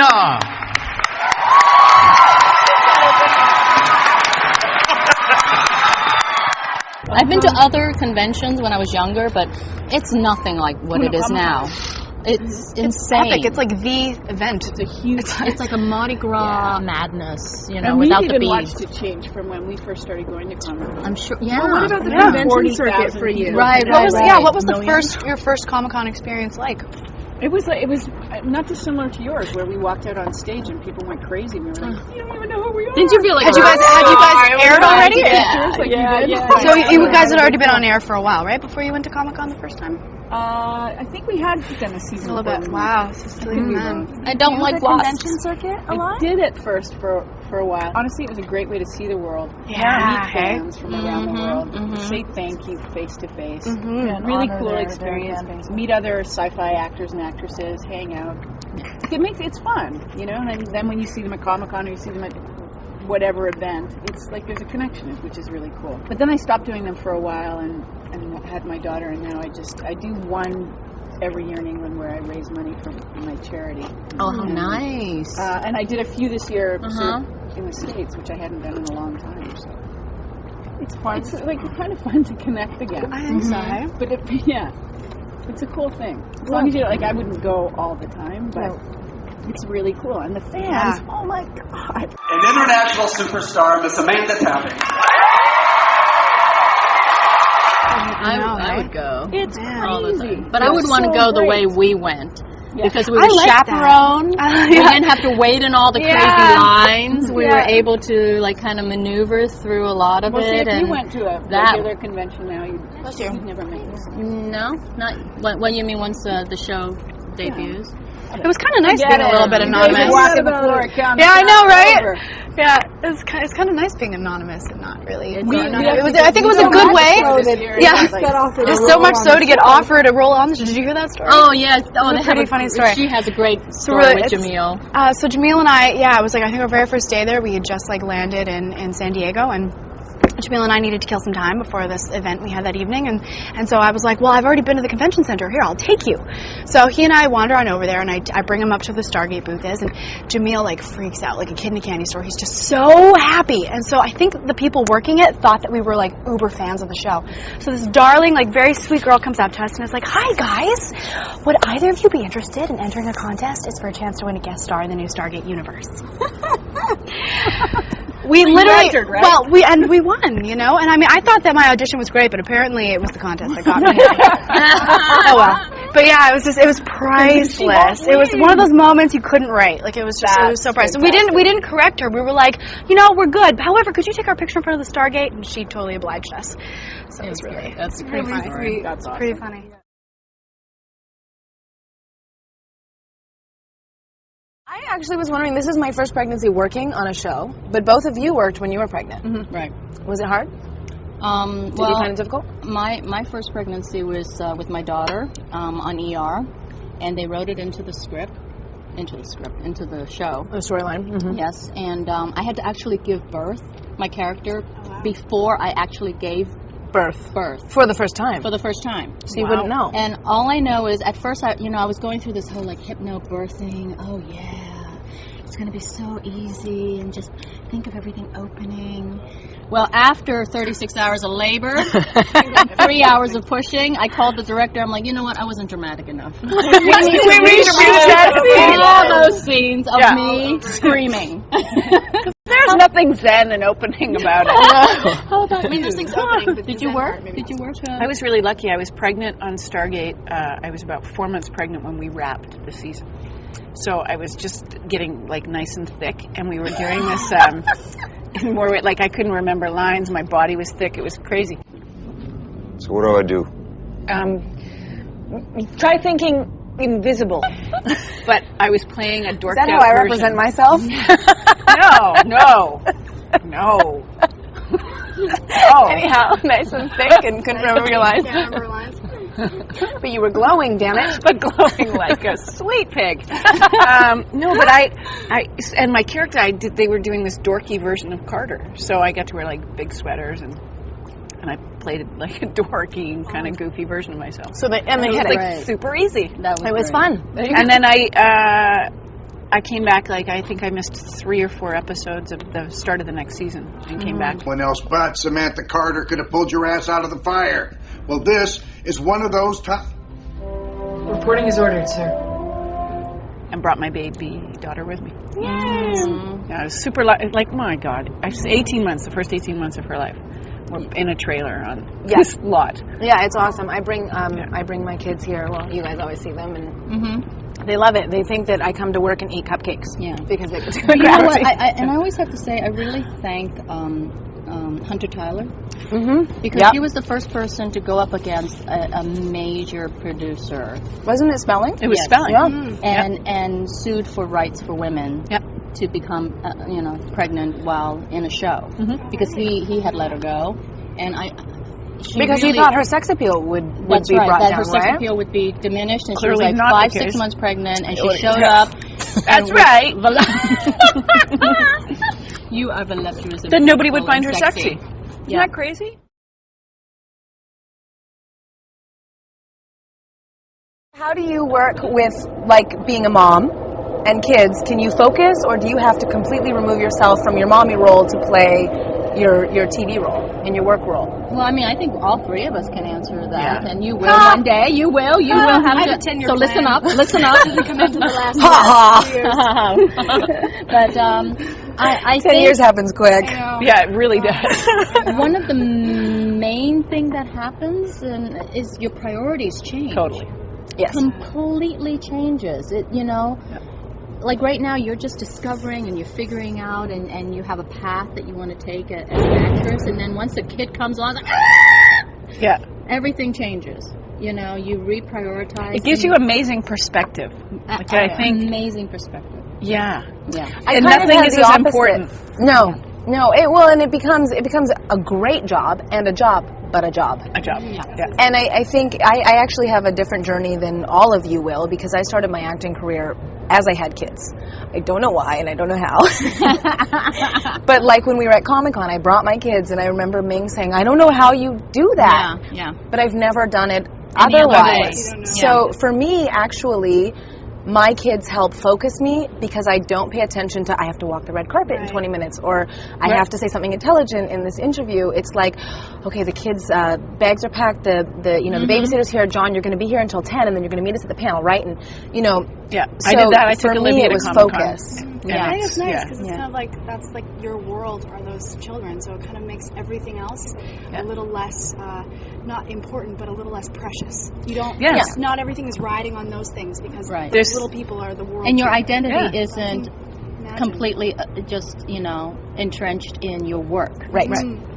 Tina. I've been to other conventions when I was younger, but it's nothing like what it is now. It's insane. Epic. It's like the event. It's a huge. It's like a Mardi Gras madness, you know, and without the we've even beads. watched it change from when we first started going to Comic-Con. I'm sure. Yeah. Well, what about the convention circuit for you? Right. What was your first Comic-Con experience like? It was not dissimilar to yours, where we walked out on stage and people went crazy. We were like, "You don't even know who we are." Didn't you feel like Had you guys aired already? Yeah. So you guys had already been on air for a while, right? Before you went to Comic-Con the first time? I think we had done a season. A little bit. Wow. So I don't like convention circuit a I lot? did at first for a while. Honestly, it was a great way to see the world. Yeah, Meet fans from around the world. Say thank you face to face. Really cool experience. Meet other sci-fi actors and actresses. Hang out. It's fun, you know. And then when you see them at Comic-Con or you see them at whatever event, it's like there's a connection, which is really cool. But then I stopped doing them for a while and had my daughter, and now I do one every year in England where I raise money for my charity. Oh, how nice. And I did a few this year in the States, which I hadn't done in a long time. So it's fun. It's like kind of fun to connect again. I think so. But it's a cool thing. As long as you I wouldn't go all the time, but it's really cool. And the fans, oh my God. An international superstar, Miss Amanda Tapping. I would go. It's crazy. But I would want to go the way we went. Yeah. Because we were chaperoned. We didn't have to wait in all the crazy lines. We were able to kind of maneuver through a lot of it. See, if and you went to a regular convention now, you'd never make this. No, not. What you mean once the show debuts? It was kind of nice being a little bit anonymous. Yeah, I know, right? Yeah, it's kind of nice being anonymous and not really. I think it was a good way. Yeah, just so much so to get offered a role on the show. Did you hear that story? Oh yes. Oh, it's a pretty funny story. She has a great story with Jamil. So Jamil and I, it was I think our very first day there, we had just landed in San Diego, and Jamil and I needed to kill some time before this event we had that evening, and so I was like, well, I've already been to the convention center. Here, I'll take you. So he and I wander on over there, and I bring him up to the Stargate booth is, and Jamil freaks out like a kid in a candy store. He's just so happy, and so I think the people working it thought that we were uber fans of the show. So this darling, very sweet girl comes up to us and is like, "Hi guys, would either of you be interested in entering a contest? It's for a chance to win a guest star in the new Stargate Universe." We literally, we won, and I thought that my audition was great, but apparently it was the contest that got me. Oh well, but it was priceless. It was one of those moments you couldn't write. It was so priceless. We didn't correct her. We were like, we're good. However, could you take our picture in front of the Stargate? And she totally obliged us. So it was that's pretty funny. That's awesome. Pretty funny. I actually was wondering, this is my first pregnancy working on a show, but both of you worked when you were pregnant. Mm-hmm. Right. Was it hard? Did you find it difficult? My first pregnancy was with my daughter on ER, and they wrote it into the show. The storyline. Mm-hmm. Yes, and I had to actually give birth, my character, before I actually gave birth. For the first time? For the first time. So you wouldn't know. And all I know is, at first, I was going through this whole hypnobirthing. Oh, yeah. It's going to be so easy, and just think of everything opening. Well, after 36 hours of labor, 3 hours of pushing, I called the director. I'm like, you know what? I wasn't dramatic enough. We need all those scenes of me screaming. There's nothing zen and opening about it. How about you? Did you work? I was really lucky. I was pregnant on Stargate. I was about 4 months pregnant when we wrapped the season. So I was just getting nice and thick, and we were doing this more I couldn't remember lines. My body was thick. It was crazy. So what do I do? Try thinking invisible. But I was playing a dorked out version. Is that how I represent myself? No. Oh. Anyhow, nice and thick and couldn't remember your lines. Can't remember lines. But you were glowing, damn it. But glowing like a sweet pig. No, but I and my character, they were doing this dorky version of Carter. So I got to wear big sweaters and I played it a dorky, kind of goofy version of myself. So they had super easy. That was it was fun. And then I I came back, like, I think I missed 3 or 4 episodes of the start of the next season and came back. When else but Samantha Carter could have pulled your ass out of the fire. Well, this is one of those times. Reporting is ordered, sir. And brought my baby daughter with me. Yes. Yeah, I was super, like, my God. I was 18 months, the first 18 months of her life. We're in a trailer on this lot. Yeah, it's awesome. I bring my kids here. Well, you guys always see them, and they love it. They think that I come to work and eat cupcakes. Yeah, because they get to You know what? I always have to say, I really thank Hunter Tyler. Because he was the first person to go up against a major producer. Wasn't it Spelling? It was Spelling. Yeah. And sued for rights for women. To become, pregnant while in a show, because he had let her go, and because he thought her sex appeal would be brought down, her sex right? appeal would be diminished, and Clearly she was like 5-6 months pregnant, and she showed up. That's right. You are voluptuous. Then nobody would find her sexy. Yeah. Isn't that crazy? How do you work with, like, being a mom and kids? Can you focus, or do you have to completely remove yourself from your mommy role to play your TV role and your work role? Well, I mean, I think all 3 of us can answer that, and you will one day. You will have I to. have a 10-year So plan. listen up. Doesn't come into the last years. But I 10 think years happens quick. Yeah, it really does. one of the main thing that happens is your priorities change. Totally. Yes. Completely changes. Like right now, you're just discovering and you're figuring out, and you have a path that you want to take as an actress. And then once the kid comes along, it's like, everything changes. You reprioritize. It gives you amazing perspective. Which I think amazing perspective. Yeah. And nothing is as important. No. It becomes a great job and a job, but a job. A job. Yeah. And I think I actually have a different journey than all of you will, because I started my acting career as I had kids. I don't know why, and I don't know how. But like when we were at Comic-Con, I brought my kids, and I remember Ming saying, I don't know how you do that. Yeah. But I've never done it Any other otherwise. way. So for me, actually, my kids help focus me, because I don't pay attention to I have to walk the red carpet in 20 minutes, or I have to say something intelligent in this interview. It's like, okay, the kids' bags are packed, the babysitter's here, John, you're going to be here until 10, and then you're going to meet us at the panel, right? And Yeah, so I did that. I took for Olivia me, it to was Comic-Con. focus. I think it's nice because it's kind of like that's like your world are those children, so it kind of makes everything else a little less not important, but a little less precious. You don't. Yes. Not everything is riding on those things, because There's little people are the world. And your too. identity isn't Imagine. completely just entrenched in your work. Right.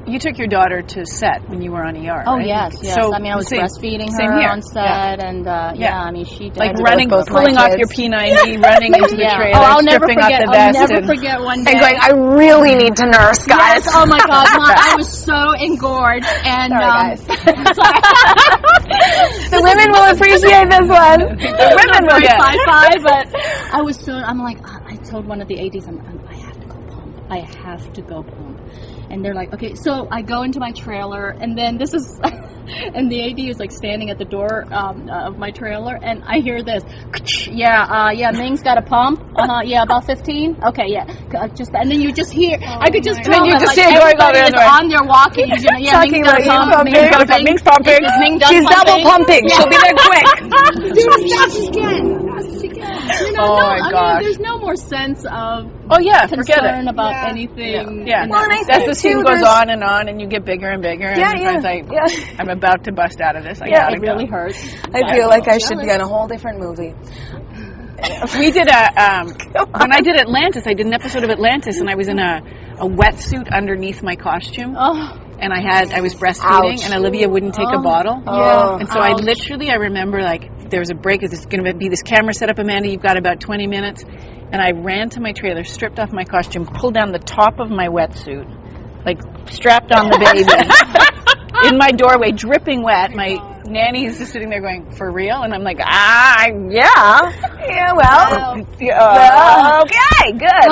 You took your daughter to set when you were on ER, Oh right? yes. So, I mean, I was breastfeeding same her here. on set, and I mean, she did. Like did it running, with both my pulling off kids. your P90, running into the trailer, I'll never stripping forget. off the vest. I'll never forget one day. And going, I really need to nurse, guys. Yes, oh my God, I was so engorged, and Sorry, guys. sorry. The women will appreciate this one. The women will get Sci-fi, but I was so. I'm like, I told one of the ADs, I have to go pump. I have to go pump. And they're like, okay. So I go into my trailer, and then this is, and the AD is like standing at the door of my trailer, and I hear this, Ming's got a pump. About 15. Okay, and then you just hear, I could just tell. And then you that, just like, see it going everybody on is on there walking. Talking Ming's got about a pump. Ming's pumping. Is Ming done She's double pumping. She'll be there quick. I mean, there's no more sense of forget concern it. about anything. Yeah. Well, and I As think the scene too, goes there's- on, and you get bigger and bigger, and sometimes I'm about to bust out of this. I gotta It go. really hurts. I feel like I should be on a whole different movie. We did when I did Atlantis, I did an episode of Atlantis, and I was in a wetsuit underneath my costume. Oh. And I was breastfeeding, and Olivia wouldn't take a bottle. Yeah. And so I remember, like, there was a break, because it's going to be this camera set up, Amanda, you've got about 20 minutes. And I ran to my trailer, stripped off my costume, pulled down the top of my wetsuit, like, strapped on the baby, in my doorway, dripping wet. My nanny's just sitting there going, for real? And I'm like, yeah. Yeah, well. Okay, good.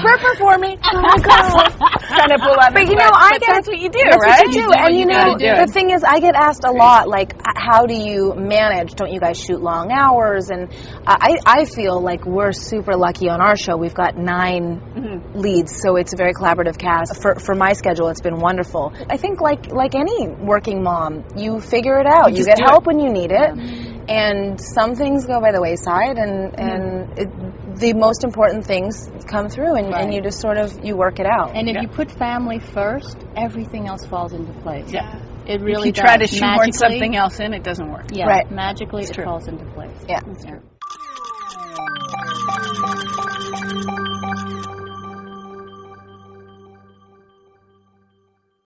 Purple for me. Oh my God. trying to pull on But this you know, one, I but get that's what you do, that's right? what you do. what And you know, gotta do. the thing is, I get asked a lot, like, how do you manage? Don't you guys shoot long hours? And I feel like we're super lucky on our show. We've got 9 leads, so it's a very collaborative cast. For my schedule, it's been wonderful. I think like any working mom, you figure it out. You get help when you need it. And some things go by the wayside, and the most important things come through, and you just sort of, you work it out. And if you put family first, everything else falls into place. Yeah. It really If you try to does. shoehorn Magically, something else in, it doesn't work. Yeah, Right. magically It's it true. falls into place. Yeah.